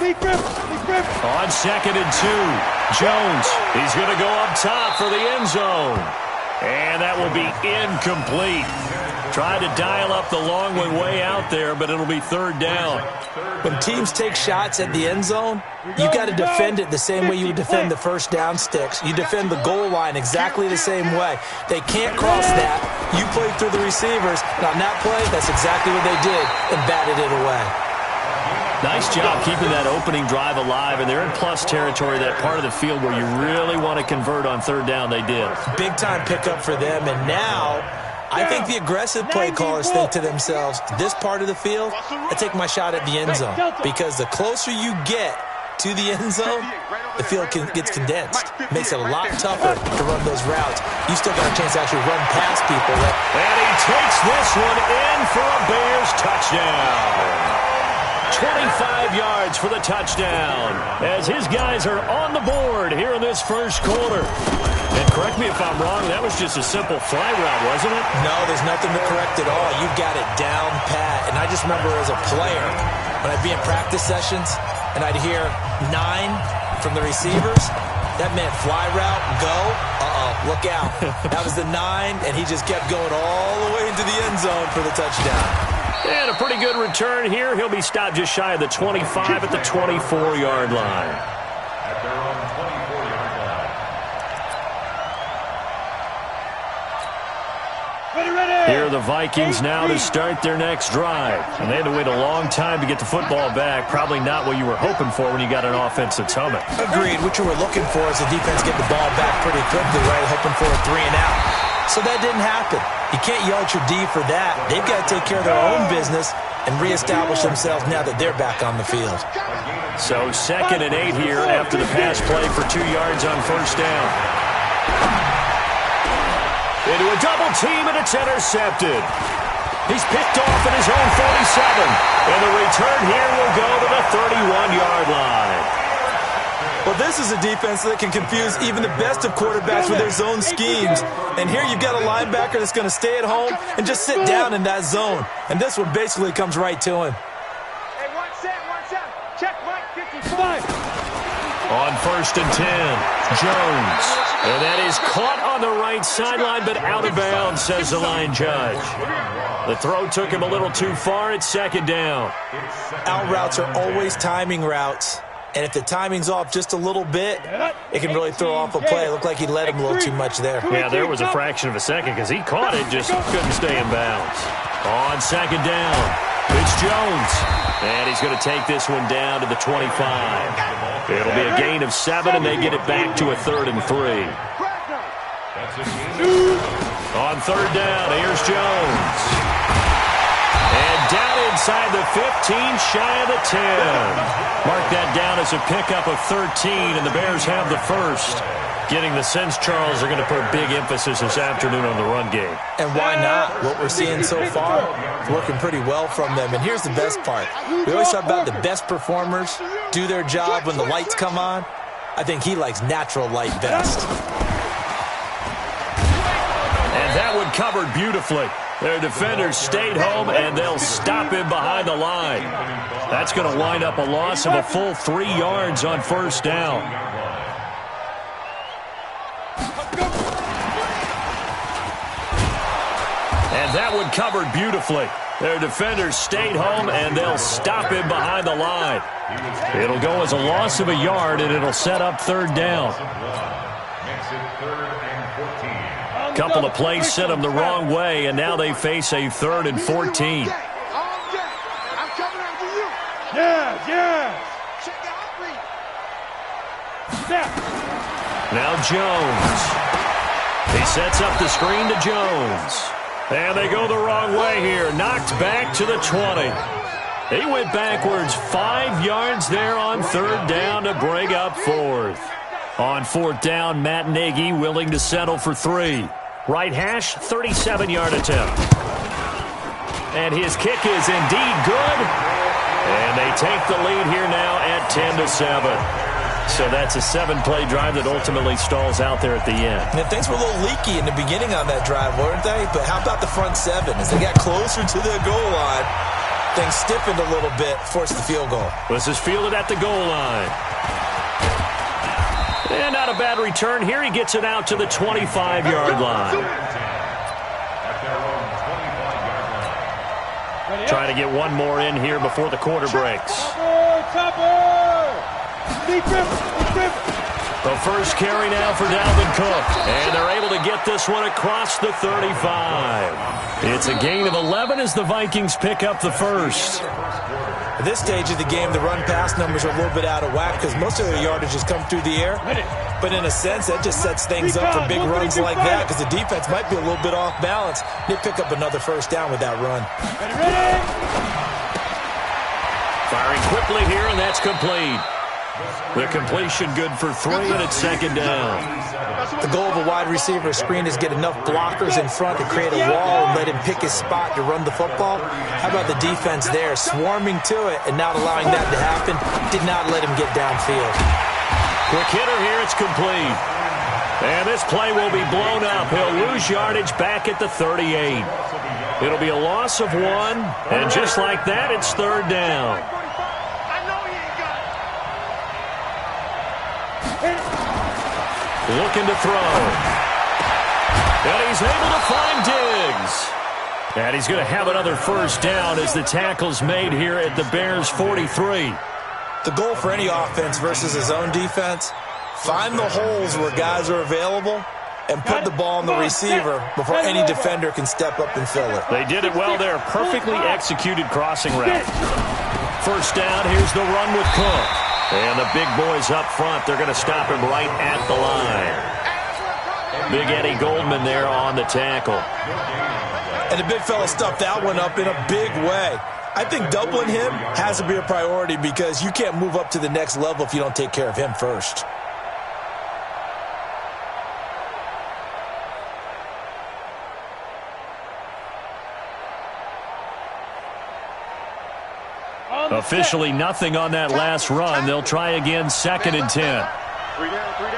Big grip. On 2nd and 2, Jones. He's going to go up top for the end zone. And that will be incomplete. Tried to dial up the long way out there, but it'll be 3rd down. When teams take shots at the end zone, you got to defend it the same way you would defend the first down sticks. You defend the goal line exactly the same way. They can't cross that. You played through the receivers, and on that play, that's exactly what they did and batted it away. Nice job keeping that opening drive alive, and they're in plus territory, that part of the field where you really want to convert on 3rd down. They did. Big-time pickup for them, and now I think the aggressive play callers think to themselves, this part of the field, I take my shot at the end zone, because the closer you get to the end zone, the field gets condensed. Makes it a lot tougher to run those routes. You still got a chance to actually run past people. And he takes this one in for a Bears touchdown. 25 yards for the touchdown as his guys are on the board here in this first quarter. And correct me if I'm wrong, that was just a simple fly route, wasn't it? No, there's nothing to correct at all. You've got it down pat. And I just remember as a player, when I'd be in practice sessions and I'd hear 9 from the receivers, that meant fly route, go, look out. That was the 9, and he just kept going all the way into the end zone for the touchdown. And a pretty good return here. He'll be stopped just shy of the 25 at the 24-yard line. At their own 24-yard line. Ready. Here are the Vikings now to start their next drive. And they had to wait a long time to get the football back. Probably not what you were hoping for when you got an offense that's humming. Agreed. What you were looking for is the defense get the ball back pretty quickly, right? Hoping for a 3-and-out. So that didn't happen. You can't yell at your D for that. They've got to take care of their own business and reestablish themselves now that they're back on the field. So 2nd and 8 here after the pass play for 2 yards on 1st down. Into a double team, and it's intercepted. He's picked off at his own 47. And the return here will go to the 31-yard line. Well, this is a defense that can confuse even the best of quarterbacks with their zone schemes. And here you've got a linebacker that's going to stay at home and just sit down in that zone. And this one basically comes right to him. Hey, one set. Check Mike 55. On 1st and 10, Jones. And that is caught on the right sideline, but out of bounds, says the line judge. The throw took him a little too far. It's 2nd down. Out routes are always timing routes. And if the timing's off just a little bit, it can really throw off a play. It looked like he let him a little too much there. Yeah, there was a fraction of a second because he caught it, just couldn't stay in bounds. On 2nd down, it's Jones. And he's going to take this one down to the 25. It'll be a gain of 7, and they get it back to a 3rd and 3. On 3rd down, here's Jones. And down inside the 15, shy of the 10. Mark that down as a pickup of 13, and the Bears have the first. Getting the sense, Charles, are going to put a big emphasis this afternoon on the run game. And why not? What we're seeing so far is working pretty well from them. And here's the best part. We always talk about the best performers do their job when the lights come on. I think he likes natural light best. And that one covered beautifully. Their defenders stayed home, and they'll stop him behind the line. That's going to wind up a loss of a full 3 yards on 1st down. And that one covered beautifully. Their defenders stayed home, and they'll stop him behind the line. It'll go as a loss of a yard, and it'll set up 3rd down. Couple of plays sent them the wrong way, and now they face a 3rd and 14. Now Jones. He sets up the screen to Jones. And they go the wrong way here. Knocked back to the 20. He went backwards 5 yards there on 3rd down to bring up 4th. On 4th down, Matt Nagy willing to settle for 3. Right hash, 37-yard attempt. And his kick is indeed good. And they take the lead here now at 10-7. So that's a 7-play drive that ultimately stalls out there at the end. And things were a little leaky in the beginning on that drive, weren't they? But how about the front 7? As they got closer to the goal line, Things stiffened a little bit, forced the field goal. This is fielded at the goal line. And not a bad return here. He gets it out to the 25-yard line. Trying to get one more in here before the quarter breaks. The first carry now for Dalvin Cook. And they're able to get this one across the 35. It's a gain of 11 as the Vikings pick up the first. At this stage of the game, the run-pass numbers are a little bit out of whack because most of their yardage has come through the air. But in a sense, that just sets things up for big runs like that because the defense might be a little bit off balance. They pick up another first down with that run. Firing quickly here, and that's complete. The completion good for 3, and it's second down. The goal of a wide receiver screen is get enough blockers in front to create a wall and let him pick his spot to run the football. How about the defense there, swarming to it and not allowing that to happen? Did not let him get downfield. Quick hitter here, it's complete. And this play will be blown up. He'll lose yardage back at the 38. It'll be a loss of 1, and just like that, it's third down. Looking to throw. And he's able to find Diggs. And he's going to have another first down as the tackle's made here at the Bears' 43. The goal for any offense versus his own defense, find the holes where guys are available and put the ball on the receiver before any defender can step up and fill it. They did it well there. Perfectly executed crossing route. First down, here's the run with Cook. And the big boys up front, they're going to stop him right at the line. Big Eddie Goldman there on the tackle. And the big fella stuffed that one up in a big way. I think doubling him has to be a priority because you can't move up to the next level if you don't take care of him first. Officially nothing on that last run. They'll try again, second and 10. 3 down, 3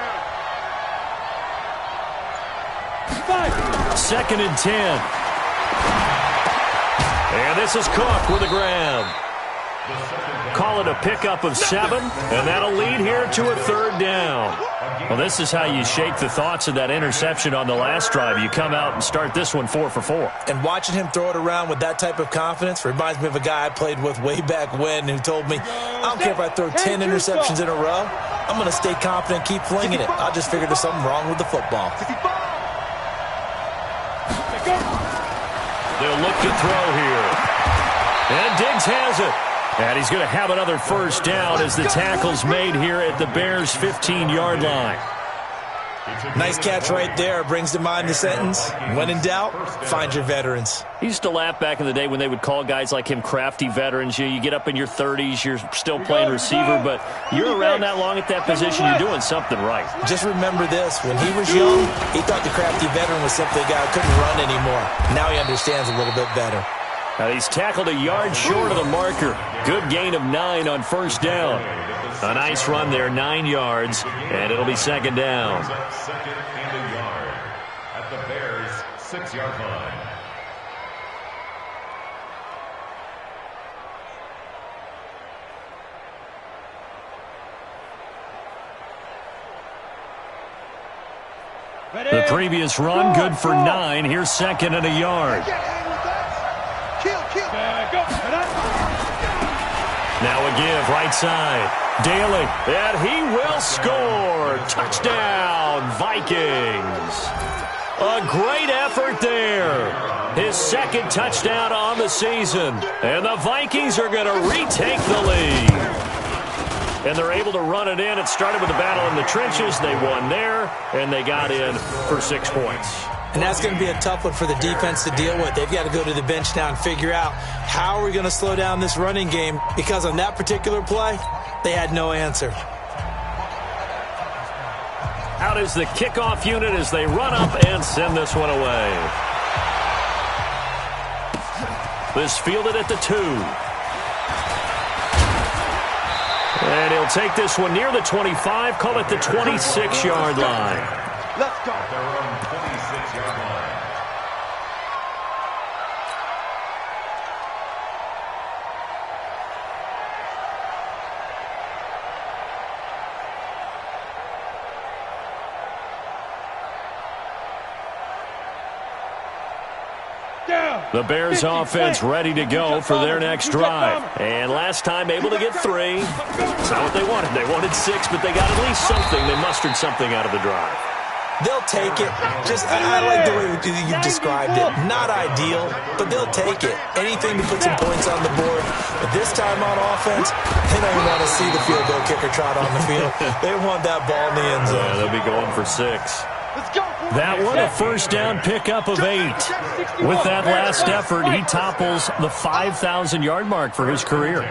down. Second and 10. And this is Cook with a grab. Call it a pickup of 7, and that'll lead here to a third down. Well, this is how you shake the thoughts of that interception on the last drive. You come out and start this one 4 for 4. And watching him throw it around with that type of confidence reminds me of a guy I played with way back when who told me, I don't care if I throw 10 interceptions in a row. I'm going to stay confident and keep flinging it. I just figured there's something wrong with the football. They'll look to throw here. And Diggs has it. And he's going to have another first down as the tackle's made here at the Bears' 15-yard line. Nice catch right there. Brings to mind the sentence, when in doubt, find your veterans. He used to laugh back in the day when they would call guys like him crafty veterans. You get up in your 30s, you're still playing receiver, but you're around that long at that position, you're doing something right. Just remember this. When he was young, he thought the crafty veteran was simply a guy who couldn't run anymore. Now he understands a little bit better. Now he's tackled a yard short of the marker. Good gain of 9 on first down. A nice run there, 9 yards, and it'll be second down. Second and a yard at the Bears' 6-yard line. The previous run, good for 9. Here's second and a yard. Now a give, right side. Daly, and he will score. Touchdown, Vikings. A great effort there. His second touchdown on the season. And the Vikings are going to retake the lead. And they're able to run it in. It started with a battle in the trenches. They won there, and they got in for 6 points. And that's going to be a tough one for the defense to deal with. They've got to go to the bench now and figure out how are we going to slow down this running game, because on that particular play, they had no answer. Out is the kickoff unit as they run up and send this one away. This fielded at the 2. And he'll take this one near the 25, call it the 26-yard line. Let's go. At their own 26-yard line. The Bears offense ready to go for their next drive. And last time able to get 3. It's not what they wanted. They wanted 6, but they got at least something. They mustered something out of the drive. They'll take it. I like the way you described it. Not ideal, but they'll take it. Anything to put some points on the board. But this time on offense, they don't even want to see the field goal kicker trot on the field. They want that ball in the end zone. Yeah, they'll be going for 6. That one, a first down pickup of 8. With that last effort, he topples the 5,000-yard mark for his career.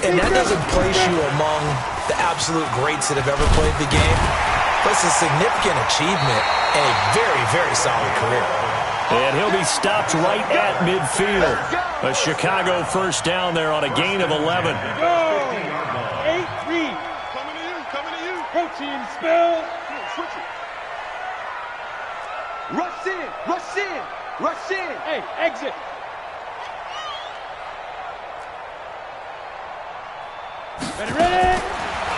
And that doesn't place you among the absolute greats that have ever played the game. But it's a significant achievement and a very, very solid career. And he'll be stopped right at midfield. A Chicago first down there on a gain of 11. Go! 8-3. Coming to you. Protein spell. Switch it. Rush in. Hey, exit. Ready?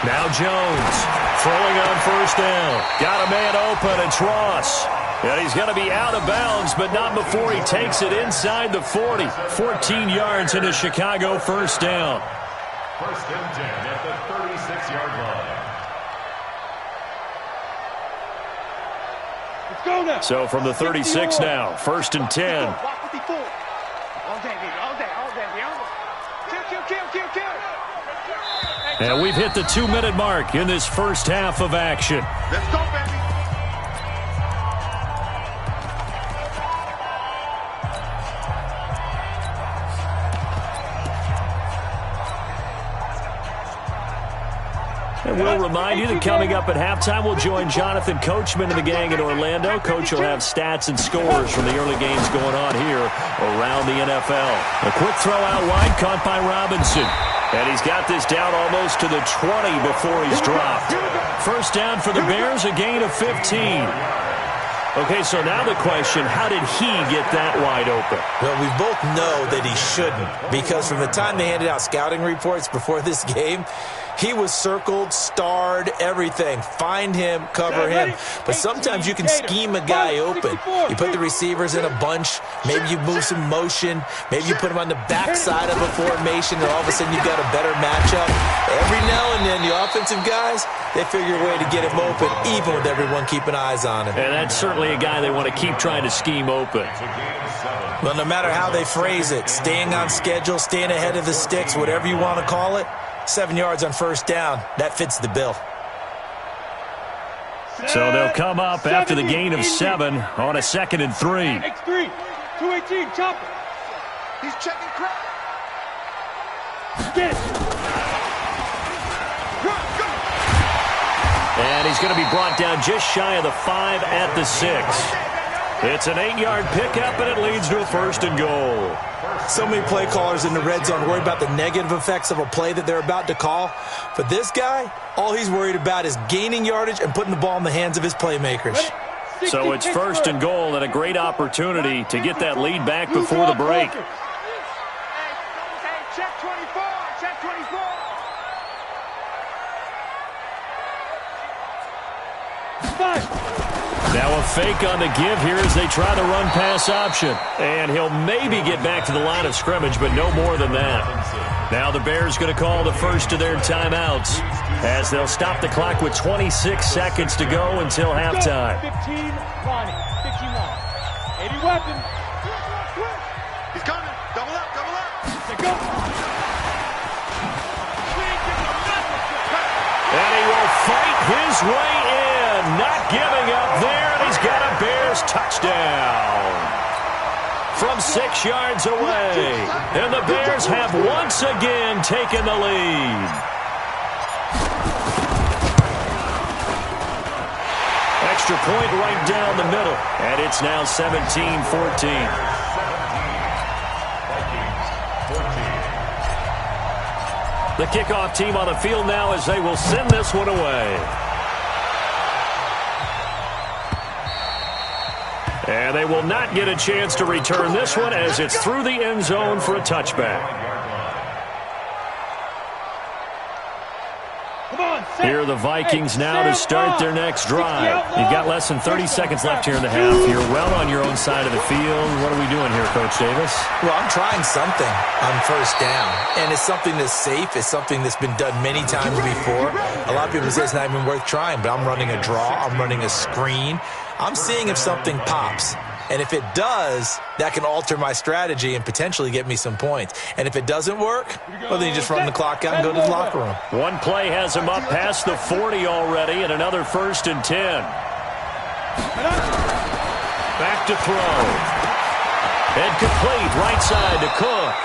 Now Jones throwing on first down. Got a man open, it's Ross. And he's going to be out of bounds, but not before he takes it inside the 40. 14 yards into Chicago first down. First and 10 at the 36-yard line. Let's go now. So from the 36 now, first and 10. All day, baby. All day. Kill. And we've hit the 2-minute mark in this first half of action. Let's go, baby. And we'll remind you that coming up at halftime, we'll join Jonathan Coachman and the gang in Orlando. Coach will have stats and scores from the early games going on here around the NFL. A quick throw out wide, caught by Robinson. And he's got this down almost to the 20 before he's dropped. First down for the Bears, a gain of 15. Okay, so now the question, how did he get that wide open? Well, we both know that he shouldn't, because from the time they handed out scouting reports before this game, he was circled, starred, everything. Find him, cover him. But sometimes you can scheme a guy open. You put the receivers in a bunch. Maybe you move some motion. Maybe you put him on the backside of a formation, and all of a sudden you've got a better matchup. Every now and then, the offensive guys, they figure a way to get him open, even with everyone keeping eyes on him. And that's certainly a guy they want to keep trying to scheme open. Well, no matter how they phrase it, staying on schedule, staying ahead of the sticks, whatever you want to call it, 7 yards on first down, that fits the bill. So they'll come up after the gain of 7 on a 2nd and 3. X3, 218, chopper. He's checking crowd. Get it. And he's going to be brought down just shy of the 5 at the 6. It's an 8-yard pickup, and it leads to a first and goal. So many play callers in the red zone worry about the negative effects of a play that they're about to call. But this guy, all he's worried about is gaining yardage and putting the ball in the hands of his playmakers. So it's first and goal and a great opportunity to get that lead back before the break. Hey, check 24. Check 24. Now a fake on the give here as they try the run-pass option. And he'll maybe get back to the line of scrimmage, but no more than that. Now the Bears going to call the first of their timeouts as they'll stop the clock with 26 seconds to go until halftime. 15 lining. 80 weapon. He's coming. Double up. Let's go. And he will fight his way in, not giving up there, and he's got a Bears touchdown from 6 yards away. And the Bears have once again taken the lead. Extra point right down the middle, and it's now 17-14. The kickoff team on the field now as they will send this one away. And they will not get a chance to return this one as it's through the end zone for a touchback. Here are the Vikings now to start their next drive. You've got less than 30 seconds left here in the half. You're well on your own side of the field. What are we doing here, Coach Davis? Well, I'm trying something on first down, and it's something that's safe. It's something that's been done many times before. A lot of people say it's not even worth trying, but I'm running a draw. I'm running a screen. I'm seeing if something pops. And if it does, that can alter my strategy and potentially get me some points. And if it doesn't work, well, then you just run the clock out and go to the locker room. One play has him up past the 40 already, and another 1st and 10. Back to throw. And complete, right side to Cook.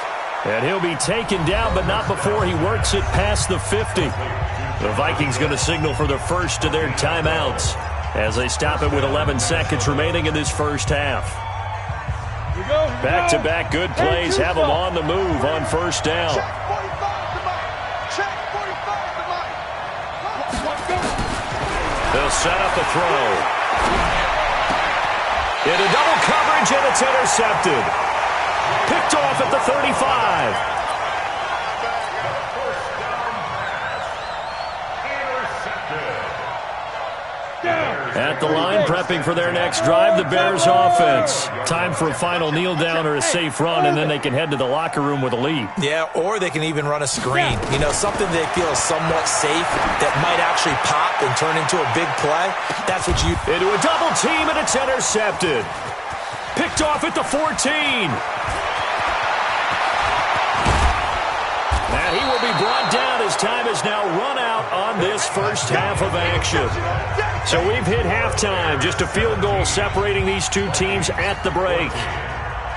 And he'll be taken down, but not before he works it past the 50. The Vikings going to signal for the first of their timeouts as they stop it with 11 seconds remaining in this first half. Back-to-back good plays have them on the move on first down. They'll set up a throw. Into double coverage, and it's intercepted. Picked off at the 35. At the line, prepping for their next drive, the Bears offense. Time for a final kneel down or a safe run, and then they can head to the locker room with a lead. Yeah, or they can even run a screen. You know, something they feel somewhat safe that might actually pop and turn into a big play. That's what you... Into a double team, and it's intercepted. Picked off at the 14. And he will be brought down as time is now run out on this first half of action. So we've hit halftime, just a field goal separating these two teams at the break.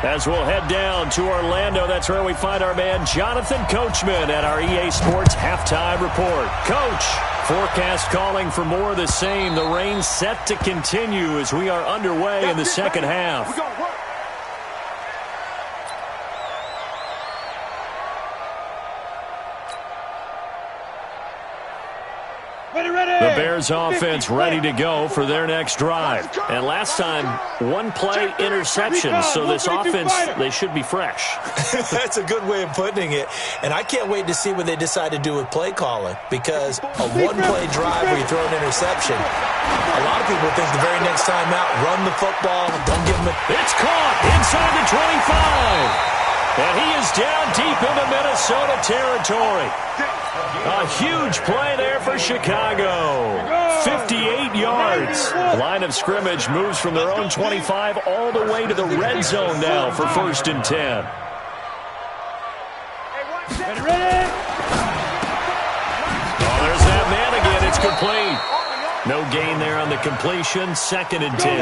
As we'll head down to Orlando, that's where we find our man Jonathan Coachman at our EA Sports Halftime Report. Coach, forecast calling for more of the same. The rain set to continue as we are underway in the second half. The Bears offense ready to go for their next drive. And last time, one play interception. So this offense, they should be fresh. That's a good way of putting it. And I can't wait to see what they decide to do with play calling. Because a one-play drive where you throw an interception, a lot of people think the very next time out, run the football, don't give them a... It's caught inside the 25. And he is down deep into Minnesota territory. A huge play there for Chicago. 58 yards. Line of scrimmage moves from their own 25 all the way to the red zone now for 1st and 10. Oh, there's that man again. It's complete. No gain there on the completion. 2nd and 10.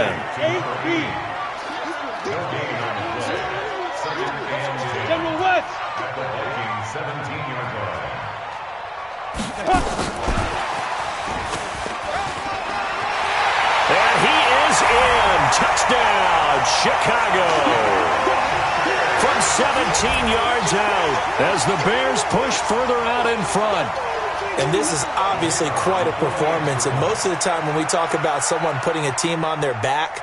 And he is in. Touchdown, Chicago. From 17 yards out as the Bears push further out in front. And this is obviously quite a performance. And most of the time when we talk about someone putting a team on their back,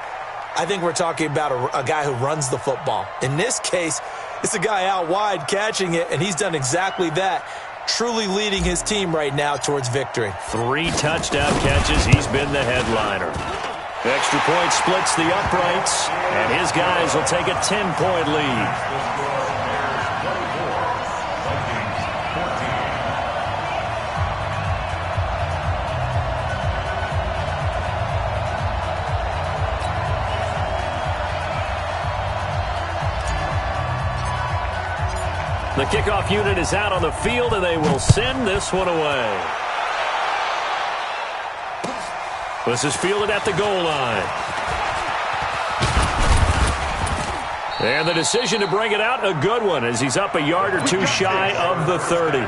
I think we're talking about a guy who runs the football. In this case, it's a guy out wide catching it, and he's done exactly that. Truly leading his team right now towards victory. 3 touchdown catches. He's been the headliner. Extra point splits the uprights, and his guys will take a 10-point lead. The kickoff unit is out on the field, and they will send this one away. This is fielded at the goal line. And the decision to bring it out, a good one, as he's up a yard or two shy of the 30.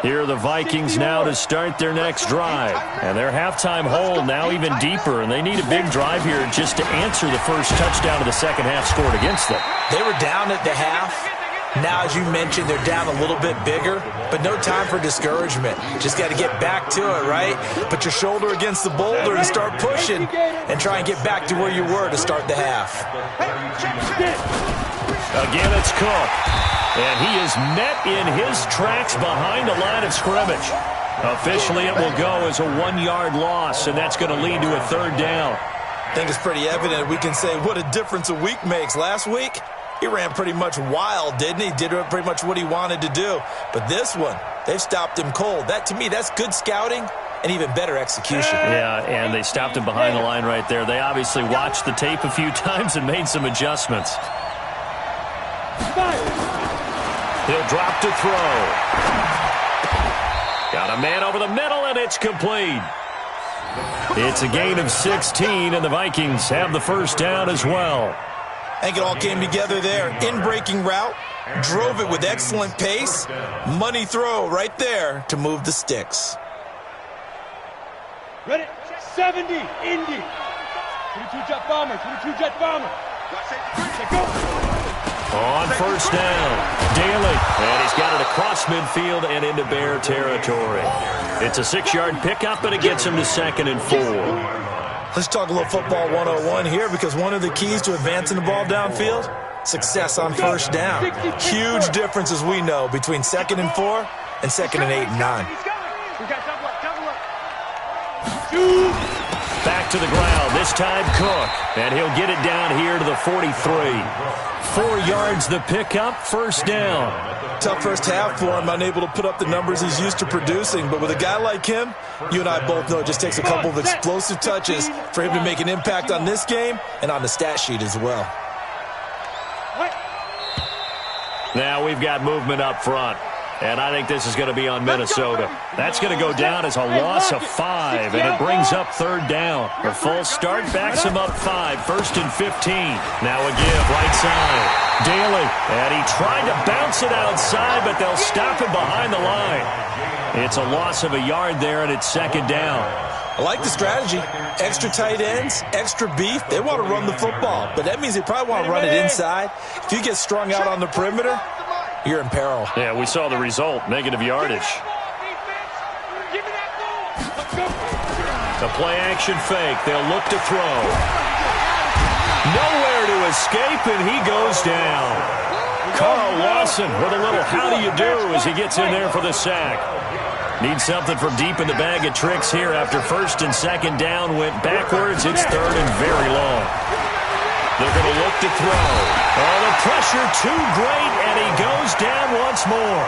Here are the Vikings now to start their next drive. And their halftime hole now even deeper, and they need a big drive here just to answer the first touchdown of the second half scored against them. They were down at the half, Now, as you mentioned, they're down a little bit bigger, but no time for discouragement. Just got to get back to it, right? Put your shoulder against the boulder and start pushing and try and get back to where you were to start the half. Again, it's Cook. And he is met in his tracks behind the line of scrimmage. Officially, it will go as a 1-yard loss, and that's going to lead to a third down. I think it's pretty evident we can say what a difference a week makes. Last week, he ran pretty much wild, didn't he? Did pretty much what he wanted to do. But this one, they've stopped him cold. That, to me, that's good scouting and even better execution. Yeah, and they stopped him behind the line right there. They obviously watched the tape a few times and made some adjustments. He'll drop to throw. Got a man over the middle, and it's complete. It's a gain of 16, and the Vikings have the first down as well. I think it all came together there. In-breaking route, drove it with excellent pace. Money throw right there to move the sticks. Ready? 70, Indy. 22 jet bomber, 22 jet bomber. On first down, Daly. And he's got it across midfield and into Bear territory. It's a 6-yard pickup, and it gets him to 2nd and 4. Let's talk a little football 101 here, because one of the keys to advancing the ball downfield, success on first down. Huge difference, as we know, between 2nd and 4 and 2nd and 8 and 9. Back to the ground, this time Cook, and he'll get it down here to the 43. 4 yards the pickup, first down. Tough first half for him, unable to put up the numbers he's used to producing. But with a guy like him, you and I both know it just takes a couple of explosive touches for him to make an impact on this game and on the stat sheet as well. Now we've got movement up front. And I think this is going to be on Minnesota. That's going to go down as a loss of 5, and it brings up third down. A false start backs him up 5, 1st and 15. Now a give, right side. Daly, and he tried to bounce it outside, but they'll stop him behind the line. It's a loss of a yard there, and it's 2nd down. I like the strategy. Extra tight ends, extra beef. They want to run the football, but that means they probably want to run it inside. If you get strung out on the perimeter, you're in peril. Yeah, we saw the result, negative yardage. A play-action fake. They'll look to throw. Nowhere to escape, and he goes down. Carl Lawson with a little how do you do as he gets in there for the sack. Needs something from deep in the bag of tricks here after 1st and 2nd down went backwards. It's 3rd and very long. They're going to look to throw. Oh, the pressure too great, and he goes down once more.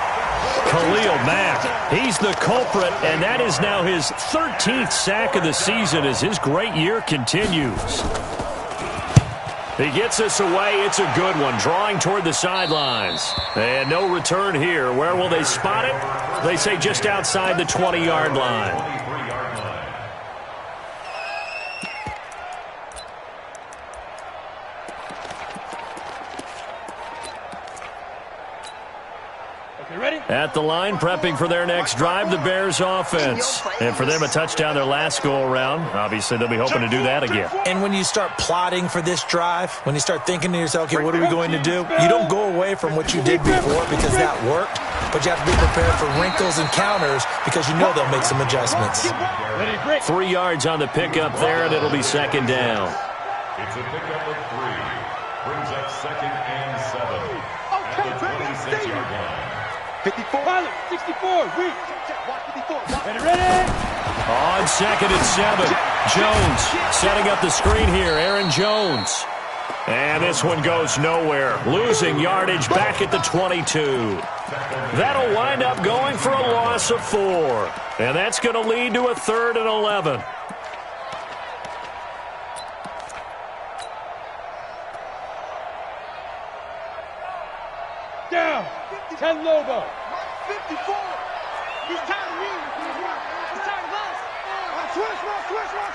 Khalil Mack, he's the culprit, and that is now his 13th sack of the season as his great year continues. He gets us away. It's a good one, drawing toward the sidelines. And no return here. Where will they spot it? They say just outside the 20-yard line. At the line, prepping for their next drive, the Bears offense. And for them, a touchdown their last go-around. Obviously, they'll be hoping to do that again. And when you start plotting for this drive, when you start thinking to yourself, okay, what are we going to do? You don't go away from what you did before because that worked, but you have to be prepared for wrinkles and counters because you know they'll make some adjustments. 3 yards on the pickup there, and it'll be 2nd down. It's a pickup of 3. Brings up 2nd and 7. At the 26-yard line. 54, 64, reach. Ready? On 2nd and 7, Jones setting up the screen here. Aaron Jones. And this one goes nowhere. Losing yardage back at the 22. That'll wind up going for a loss of 4. And that's going to lead to a 3rd and 11. Down. 10 Lobo. 54. He's tired of me. He's tired of us.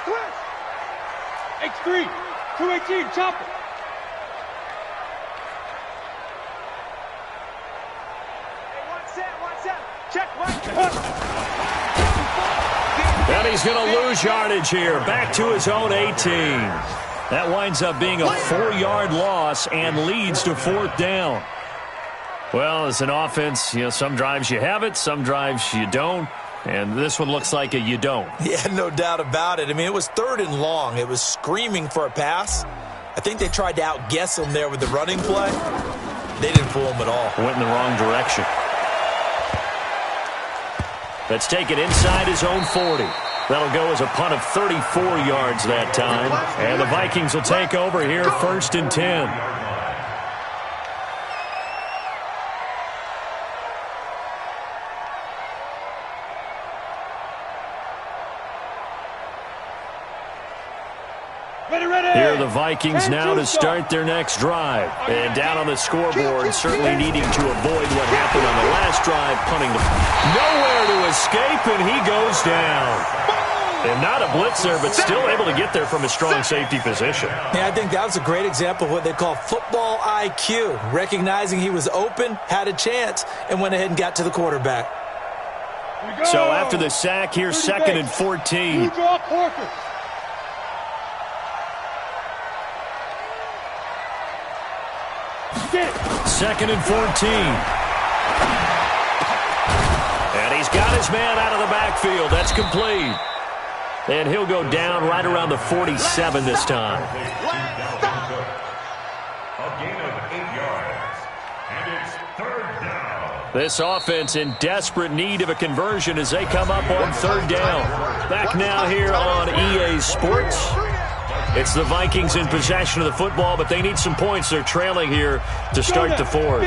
Twist. X3. 218. Chopper. Hey, one set. Check, Mike. And he's going to lose yardage here. Back to his own 18. That winds up being a 4-yard loss and leads to 4th down. Well, as an offense, some drives you have it, some drives you don't. And this one looks like a you don't. Yeah, no doubt about it. I mean, it was 3rd and long. It was screaming for a pass. I think they tried to outguess him there with the running play. They didn't fool him at all. Went in the wrong direction. Let's take it inside his own 40. That'll go as a punt of 34 yards that time. And the Vikings will take over here, 1st and 10. Here are the Vikings now to start their next drive. And down on the scoreboard, certainly needing to avoid what happened on the last drive, punting nowhere to escape, and he goes down. And not a blitzer, but still able to get there from a strong safety position. Yeah, I think that was a great example of what they call football IQ. Recognizing he was open, had a chance, and went ahead and got to the quarterback. So after the sack, here's 2nd and 14. Second and 14. And he's got his man out of the backfield. That's complete. And he'll go down right around the 47 this time. A gain of 8 yards. And it's 3rd down. This offense in desperate need of a conversion as they come up on 3rd down. Back now here on EA Sports. It's the Vikings in possession of the football, but they need some points. They're trailing here to start the 4th.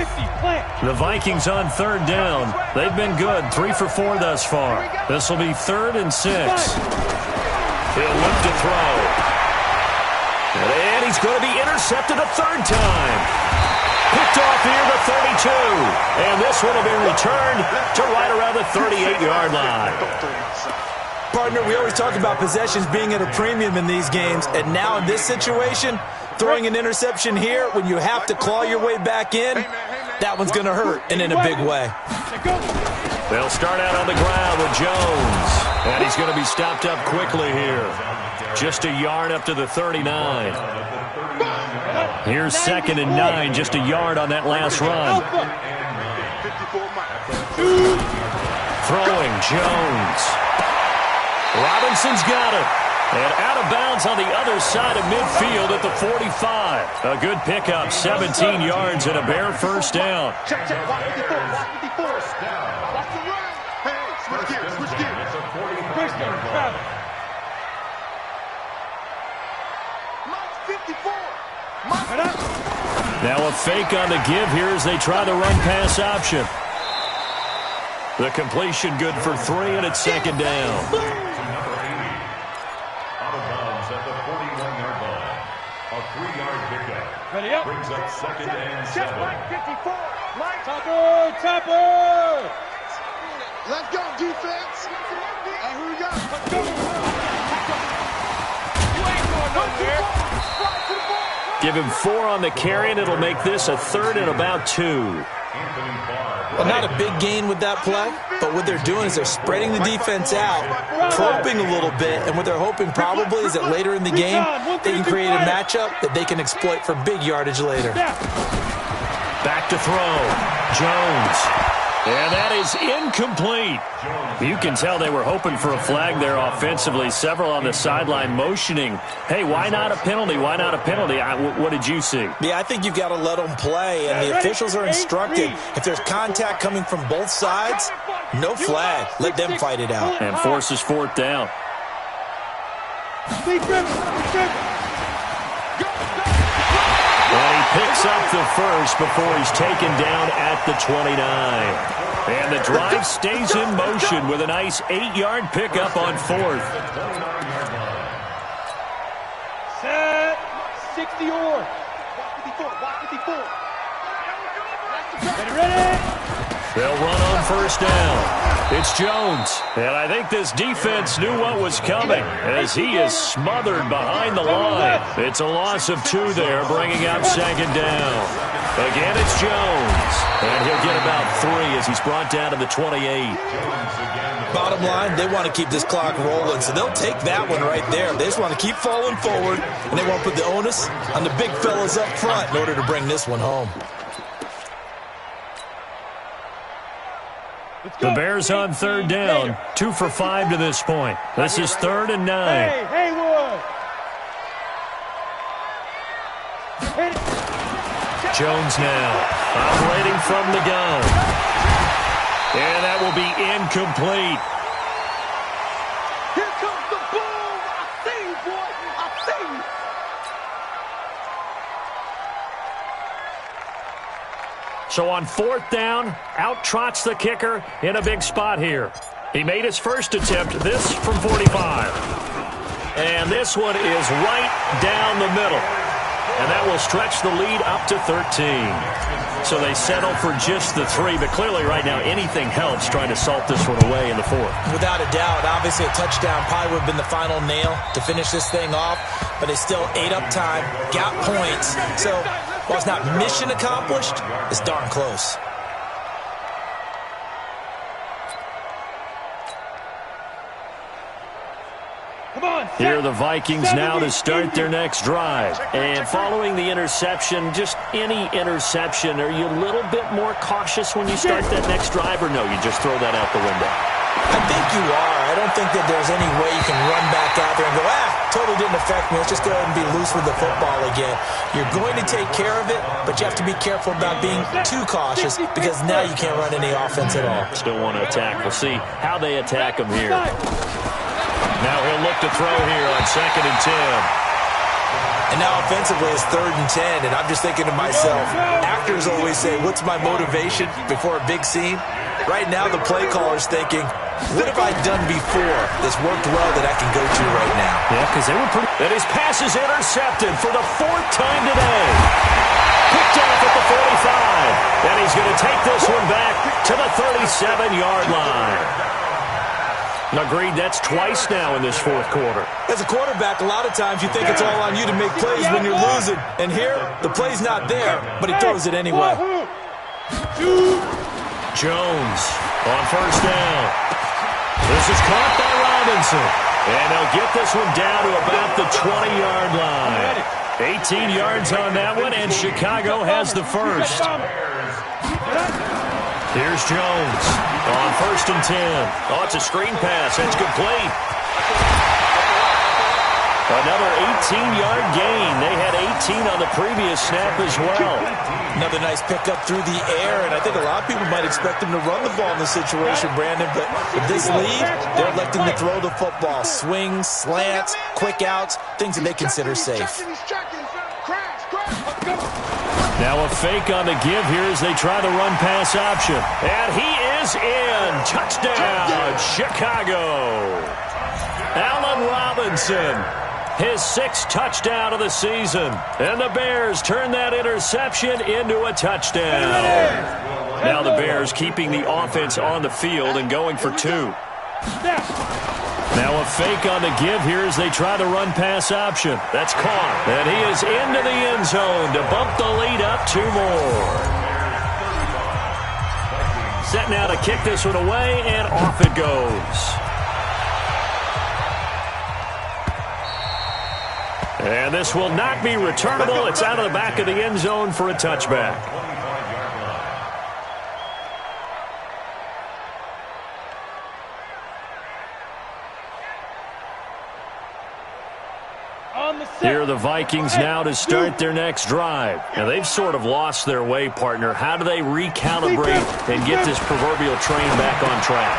The Vikings on 3rd down. They've been good, 3 for 4 thus far. This will be 3rd and 6. He'll look to throw. And he's going to be intercepted a 3rd time. Picked off here the 32. And this one will be returned to right around the 38-yard line. Partner, we always talk about possessions being at a premium in these games, and now in this situation, throwing an interception here when you have to claw your way back in, that one's going to hurt, and in a big way. They'll start out on the ground with Jones, and he's going to be stopped up quickly here. Just a yard up to the 39. Here's 2nd and 9, just a yard on that last run. Throwing Jones. Robinson's got it. And out of bounds on the other side of midfield at the 45. A good pickup, 17 yards and a bare 1st down. Check. Watch the force. Watch the run. Hey, switch gears. It's a 45-yard ball. Mike's 54. Now a fake on the give here as they try the run-pass option. The completion good for 3, and it's 2nd down. A 3-yard pickup. Ready up. Brings up 2nd and 7. Mike 54. Mike. Topper. Let's go, defense. Here we go. Let's go. You ain't going nowhere. Give him 4 on the carry, and it'll make this a 3rd and about 2. Well, not a big gain with that play, but what they're doing is they're spreading the defense out, probing a little bit, and what they're hoping probably is that later in the game they can create a matchup that they can exploit for big yardage later. Back to throw. Jones. And that is incomplete. You can tell they were hoping for a flag there offensively. Several on the sideline motioning. Hey, why not a penalty? Why not a penalty? What did you see? Yeah, I think you've got to let them play, and the officials are instructed if there's contact coming from both sides, no flag. Let them fight it out. And forces 4th down. And he picks up the 1st before he's taken down at the 29. And the drive stays in motion with a nice 8-yard pickup on 4th. Set. 60 or. 54. Ready. They'll run on 1st down. It's Jones. And I think this defense knew what was coming as he is smothered behind the line. It's a loss of 2 there, bringing up 2nd down. Again, it's Jones. And he'll get about 3 as he's brought down to the 28. Bottom line, they want to keep this clock rolling, so they'll take that one right there. They just want to keep falling forward, and they want to put the onus on the big fellas up front in order to bring this one home. The Bears on third down, 2 for 5 to this point. This is 3rd and 9. Hey, Haywood! Jones now, operating from the gun. And that will be incomplete. Here comes the boom! I see you, boy! I see you! So on 4th down, out trots the kicker in a big spot here. He made his first attempt, this from 45. And this one is right down the middle. And that will stretch the lead up to 13. So they settle for just the 3, but clearly right now anything helps trying to salt this one away in the 4th. Without a doubt, obviously a touchdown probably would have been the final nail to finish this thing off, but they still ate up time, got points. So while it's not mission accomplished, it's darn close. Here are the Vikings now to start their next drive. And following the interception, just any interception, are you a little bit more cautious when you start that next drive, or no, you just throw that out the window? I think you are. I don't think that there's any way you can run back out there and go, totally didn't affect me. Let's just go ahead and be loose with the football again. You're going to take care of it, but you have to be careful about being too cautious because now you can't run any offense at all. Still want to attack. We'll see how they attack them here. Now he'll look to throw here on 2nd and 10. And now offensively it's 3rd and 10, and I'm just thinking to myself, actors always say, what's my motivation before a big scene? Right now the play caller's thinking, what have I done before that's worked well that I can go to right now? Yeah, because they were pretty... And his pass is intercepted for the 4th time today. Picked off at the 45. And he's going to take this one back to the 37-yard line. Agreed, that's twice now in this 4th quarter. As a quarterback, a lot of times you think it's all on you to make plays when you're losing. And here, the play's not there, but he throws it anyway. Jones on 1st down. This is caught by Robinson. And they'll get this one down to about the 20-yard line. 18 yards on that one, and Chicago has the first. Here's Jones on 1st and 10. Oh, it's a screen pass. That's complete. Another 18-yard gain. They had 18 on the previous snap as well. Another nice pickup through the air, and I think a lot of people might expect him to run the ball in this situation, Brandon, but with this lead, they're electing to throw the football. Swings, slants, quick outs, things that they consider safe. Now a fake on the give here as they try the run-pass option. And he is in. Touchdown, Chicago. Allen Robinson, his 6th touchdown of the season. And the Bears turn that interception into a touchdown. Now the Bears keeping the offense on the field and going for 2. Now a fake on the give here as they try the run-pass option. That's caught. And he is into the end zone to bump the lead up 2 more. Set now to kick this one away, and off it goes. And this will not be returnable. It's out of the back of the end zone for a touchback. Here are the Vikings now to start their next drive. Now, they've sort of lost their way, partner. How do they recalibrate and get this proverbial train back on track?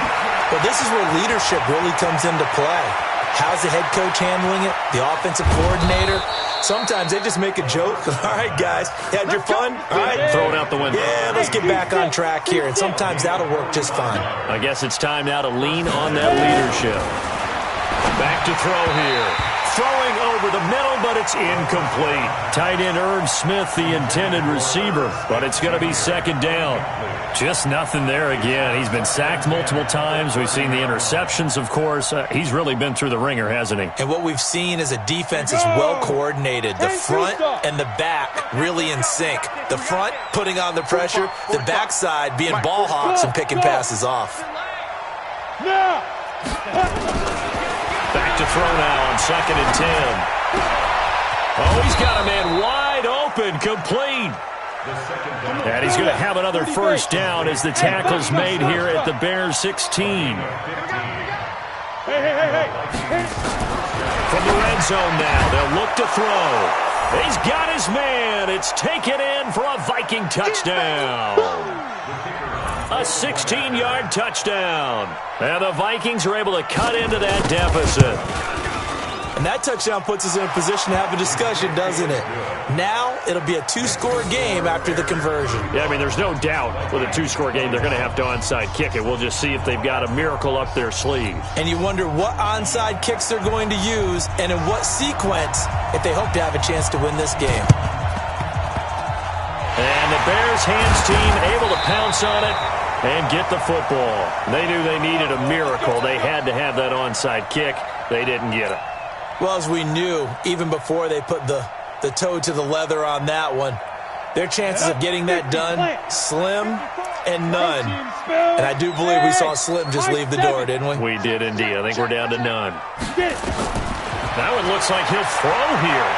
Well, this is where leadership really comes into play. How's the head coach handling it? The offensive coordinator? Sometimes they just make a joke. All right, guys, had your fun? All right. Throw it out the window. Yeah, let's get back on track here. And sometimes that'll work just fine. I guess it's time now to lean on that leadership. Back to throw here. Throwing over the middle, but it's incomplete. Tight end Irv Smith, the intended receiver, but it's going to be 2nd down. Just nothing there again. He's been sacked multiple times. We've seen the interceptions, of course. He's really been through the ringer, hasn't he? And what we've seen is a defense is well coordinated. The front and the back really in sync. The front putting on the pressure, the backside being ball hawks and picking passes off. Back to throw now on 2nd and 10. Oh, he's got a man wide open, complete. And he's going to have another first down as the tackle's made here at the Bears 16. From the red zone now, they'll look to throw. He's got his man. It's taken in for a Viking touchdown. A 16-yard touchdown. And the Vikings are able to cut into that deficit. And that touchdown puts us in a position to have a discussion, doesn't it? Now, it'll be a two-score game after the conversion. Yeah, I mean, there's no doubt with a two-score game they're going to have to onside kick it. We'll just see if they've got a miracle up their sleeve. And you wonder what onside kicks they're going to use and in what sequence if they hope to have a chance to win this game. And the Bears hands team able to pounce on it and get the football. They knew they needed a miracle. They had to have that onside kick. They didn't get it. Well, as we knew, even before they put the toe to the leather on that one, their chances of getting that done, slim and none. And I do believe we saw Slim just leave the door, didn't we? We did indeed. I think we're down to none. That one looks like he'll throw here.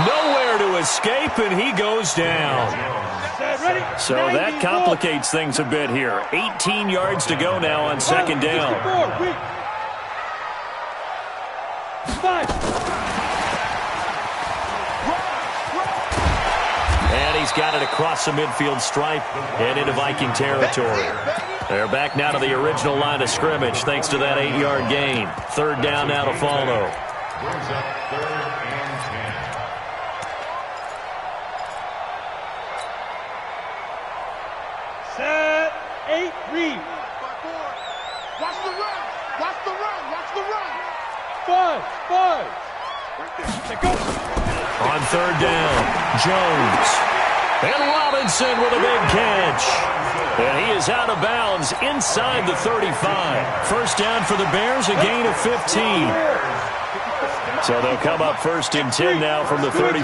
Nowhere to escape, and he goes down. So that complicates things a bit here. 18 yards to go now on second down. And he's got it across the midfield stripe and into Viking territory. They're back now to the original line of scrimmage thanks to that 8-yard gain. Third down now to follow. Brings up 3rd and 10. Set, 8, read. Watch the run. Watch the run. Watch the run. 5. Go. On third down, Jones. And Robinson with a big catch. And he is out of bounds inside the 35. First down for the Bears, a gain of 15. So they'll come up first and 10 now from the 33.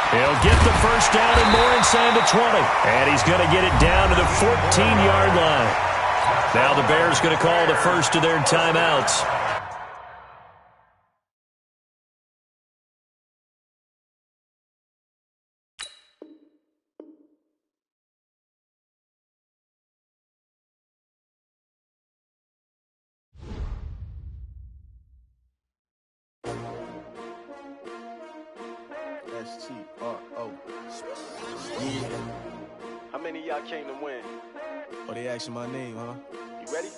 He'll get the first down and more inside the 20. And he's going to get it down to the 14-yard line. Now the Bears going to call the first of their timeouts. S-T-R-O. Yeah. How many of y'all came to win? Oh, they asking my name, huh? You ready?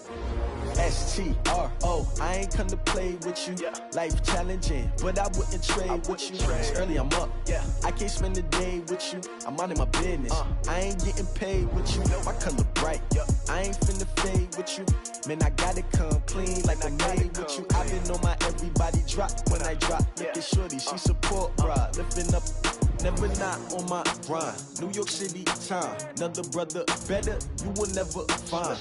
S-T-R-O. I ain't come to play with you. Yeah. Life challenging, but I wouldn't trade with you. It's early, I'm up. Yeah. I can't spend the day with you. I'm minding my business. I ain't getting paid with you. My color bright. Yeah. I ain't finna fade with you. Man, I gotta come clean like I'm made with you. I've been on my everybody drop when I drop. Look at shorty, she support ride. Lifting up, never not on my grind. New York City time. Another brother better, you will never find.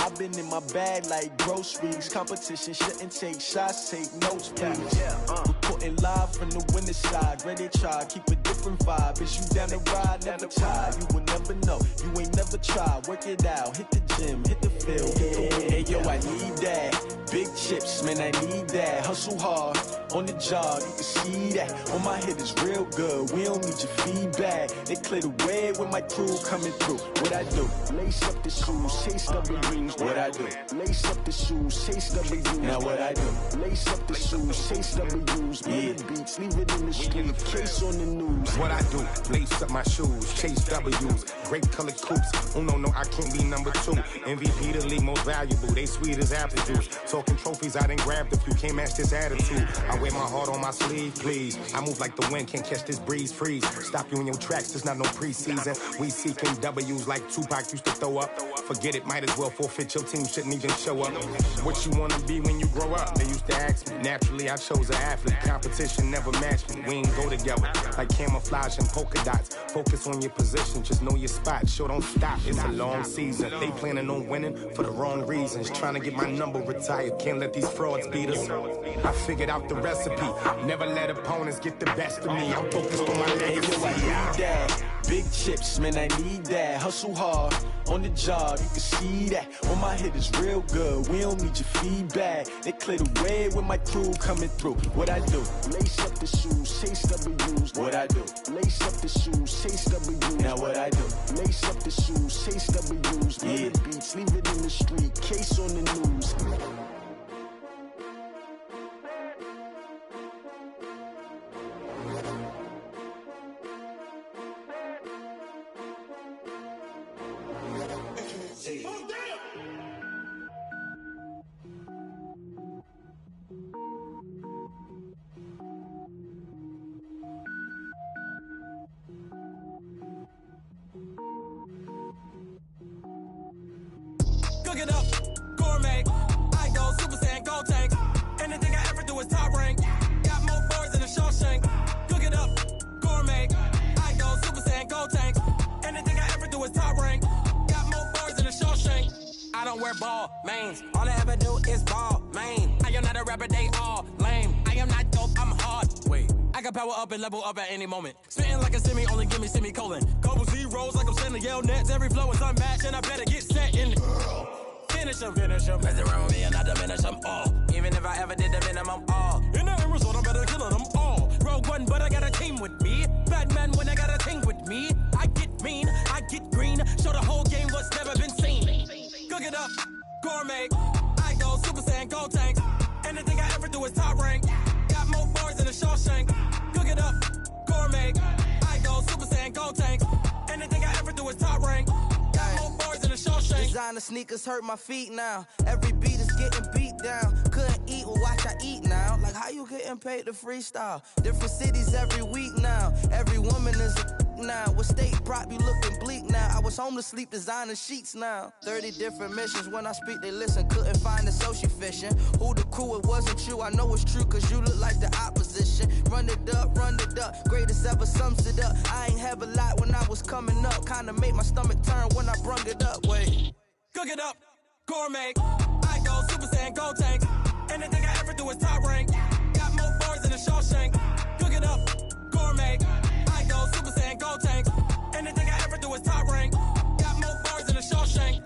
I've been in my bag like groceries. Competition shouldn't take shots, take notes, please. Reporting live from the winning side. Ready to try, keep a different vibe. Is you down the ride, never tired. You will never know, you ain't never tried. Work it out, hit the gym, hit the field, hit the win. Hey yo, I need that. Big chips, man, I need that. Hustle hard, on the job, you can see that. On my head is real good, we don't need your feedback. They clear the way with my crew coming through. What I do? Lace up the shoes, chase W's. What I do? Lace up the shoes, chase W's. Now what I do? Lace up the shoes, chase W's. Million beats, leave it in the street, case on the news. What I do? Lace up my shoes, chase W's. Great colored coops. Oh no, I can't be number 2. MVP the league most valuable. They sweet as apple juice. Talking trophies, I done grabbed a few. Can't match this attitude. I wear my heart on my sleeve, please. I move like the wind, can't catch this breeze, freeze. Stop you in your tracks, there's not no preseason. We seeking W's like Tupac used to throw up. Forget it, might as well forfeit. Your team shouldn't even show up. What you wanna be when you grow up? They used to ask me. Naturally, I chose an athlete. Competition never matched me. We ain't go together like camouflage and polka dots. Focus on your position, just know your spot. Sure, don't stop. It's a long season. They planning on winning for the wrong reasons. Trying to get my number retired. Can't let these frauds beat us. I figured out the recipe. Never let opponents get the best of me. I'm focused on my legacy. big chips, man, I need that. Hustle hard on the job, you can see that. On my head is real good, we don't need your feedback. They clear the way with my crew coming through. What I do? Lace up the shoes, chase W's. What I do? Lace up the shoes, chase W's. Now what I do? Lace up the shoes, chase W's. Yeah. The beats, leave it in the street, case on the news. Cook it up, gourmet. I go Super Saiyan, gold tank. Anything I ever do is top rank. Got more bars than a Shawshank. Cook it up, gourmet. I go Super Saiyan, gold tank. Anything I ever do is top rank. Got more bars than a Shawshank. I don't wear ball mains. All I ever do is ball main. I am not a rapper, they all lame. I am not dope, I'm hard. Wait, I can power up and level up at any moment. Spitting like a semi, only give me semicolon. Couple zeros like I'm sending yell nets. Every flow is unmatched and I better get set in. Finish them. Mess around with me and I diminish them all. Even if I ever did the minimum, all. In the end result, I'm better killing them all. Rogue One, but I got a team with me. Batman when I got a team with me. I get mean, I get green. Show the whole game what's never been seen. Cook it up, gourmet. I go Super Saiyan, gold tank. Anything I ever do is top rank. Got more bars than a Shawshank. Cook it up, gourmet. I go Super Saiyan, gold tank. Anything I ever do is top rank. Got more bars than a Shawshank. Designer sneakers hurt my feet now. Every beat is getting beat down. Couldn't eat, well watch I eat now. Like how you getting paid to freestyle? Different cities every week now. Every woman is a now. What state prop you looking bleak now? I was home to sleep designing sheets now. 30 different missions. When I speak they listen. Couldn't find the social fishing. Who the crew? It wasn't you. I know it's true cause you look like the opposition. Run it up. Greatest ever sums it up. I ain't have a lot when I was coming up. Kinda made my stomach turn when I brung it up. Wait. Cook it up, gourmet. I go Super Saiyan, gold tank. Anything I ever do is top rank. Got more bars than a Shawshank. Cook it up, gourmet. I go Super Saiyan, gold tank. Anything I ever do is top rank. Got more bars than a Shawshank.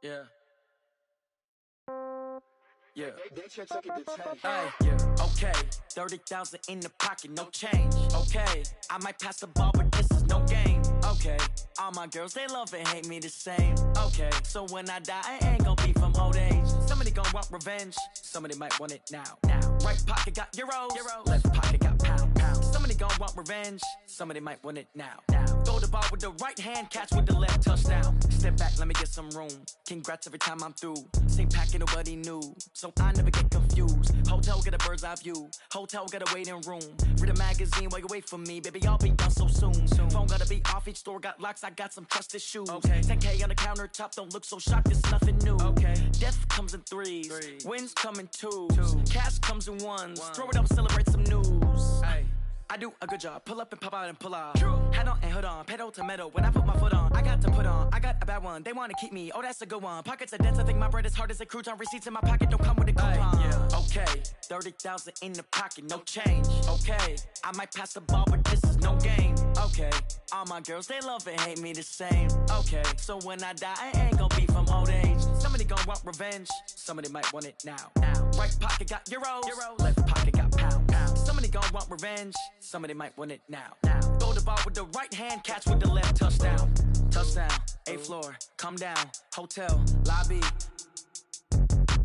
Yeah. Yeah. Okay. 30,000 in the pocket, no change. Okay. I might pass the ball, but this is no game. Okay. All my girls, they love and hate me the same. Okay. So when I die, I ain't gon' be from old age. Somebody gon' want revenge. Somebody might want it now. Right pocket got euros. Left pocket got pounds. Somebody gon' want revenge. Somebody might want it now. Throw the ball with the right hand, catch with the left, touchdown. Step back, let me get some room. Congrats every time I'm through. Same packet, nobody knew. So I never get confused. Hotel get a bird's eye view. Hotel got a waiting room. Read a magazine while you wait for me. Baby, I'll be done so soon. Phone gotta be off, each store got locks. I got some trusted shoes. Okay. 10K on the countertop, don't look so shocked, it's nothing new. Okay. Death comes in threes. Wins come in twos. Cash comes in ones. Throw it up, celebrate some news. Ay. I do a good job, pull up and pop out and pull off. Head on and hood on, pedal to metal. When I put my foot on, I got to put on. I got a bad one, they wanna keep me. Oh, that's a good one. Pockets are dense, I think my bread is hard as a crouton. Receipts in my pocket don't come with a coupon. Okay, 30,000 in the pocket, no change. Okay, I might pass the ball, but this is no game. Okay, all my girls, they love and hate me the same. Okay, so when I die, I ain't gon' be from old age. Somebody gon' want revenge, somebody might want it now. Right pocket got euros. Left pocket got pounds. Somebody gon' want revenge, somebody might want it now. Throw the ball with the right hand, catch with the left, touchdown. Touchdown, 8th floor, come down, hotel, lobby.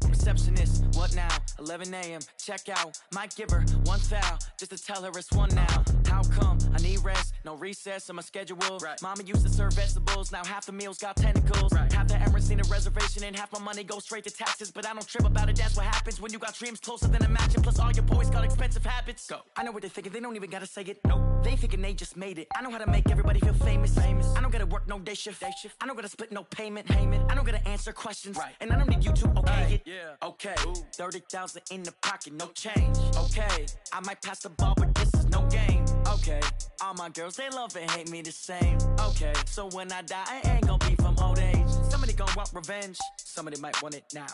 Receptionist, what now? 11 a.m., check out. Might give her one foul, just to tell her it's one now. How come? I need rest, no recess in my schedule. Mama used to serve vegetables, now half the meals got tentacles. Half the Emirates need a reservation and half my money goes straight to taxes. But I don't trip about it, that's what happens when you got dreams closer than a match. And plus all your boys got expensive habits. Go. I know what they're thinking, they don't even gotta say it. Nope. They thinking they just made it. I know how to make everybody feel famous. I don't gotta work no day shift. I don't gotta split no payment. I don't gotta answer questions. And I don't need you to okay it. Okay, 30,000 in the pocket, no change. Okay, I might pass the ball, but this is no game. Okay, all my girls, they love and hate me the same. Okay, so when I die, I ain't gon' be from old age. gon' want revenge. Somebody might want it now.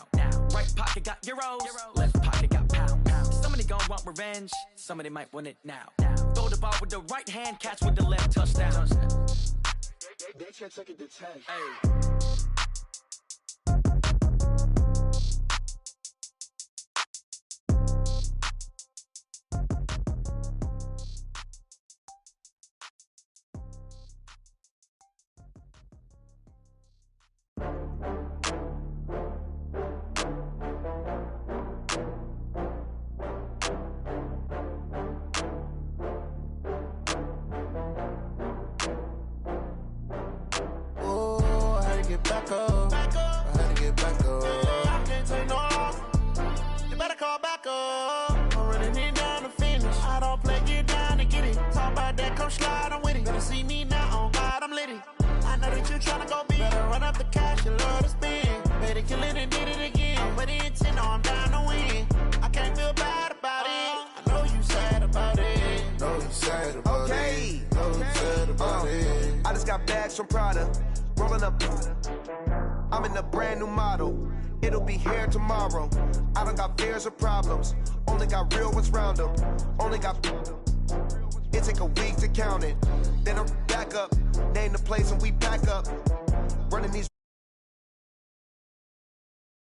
Right pocket got euros, left pocket got pound. Somebody gon' want revenge. Somebody might want it now. Throw the ball with the right hand, catch with the left, touchdown. They can't take it to 10. Hey. Back up. I had to get back up. I can't take no loss. You better call back up. I'm running it down to finish. I don't play, get down and get it. Talk about that, come slide, I'm with it. Better see me now, on God, I'm litty. I know that you tryna go big. Better run up the cash, you love to spend. Better kill it and did it again. But the intent, no, I'm down to win. I can't feel bad about it. I know you sad about it. Know you sad about it. Know you sad about it. I just got bags from Prada. Rolling up, I'm in a brand new model. It'll be here tomorrow. I don't got fears or problems. Only got real ones round them. Only got. It take a week to count it. Then I'm back up. Name the place and we back up. Running these.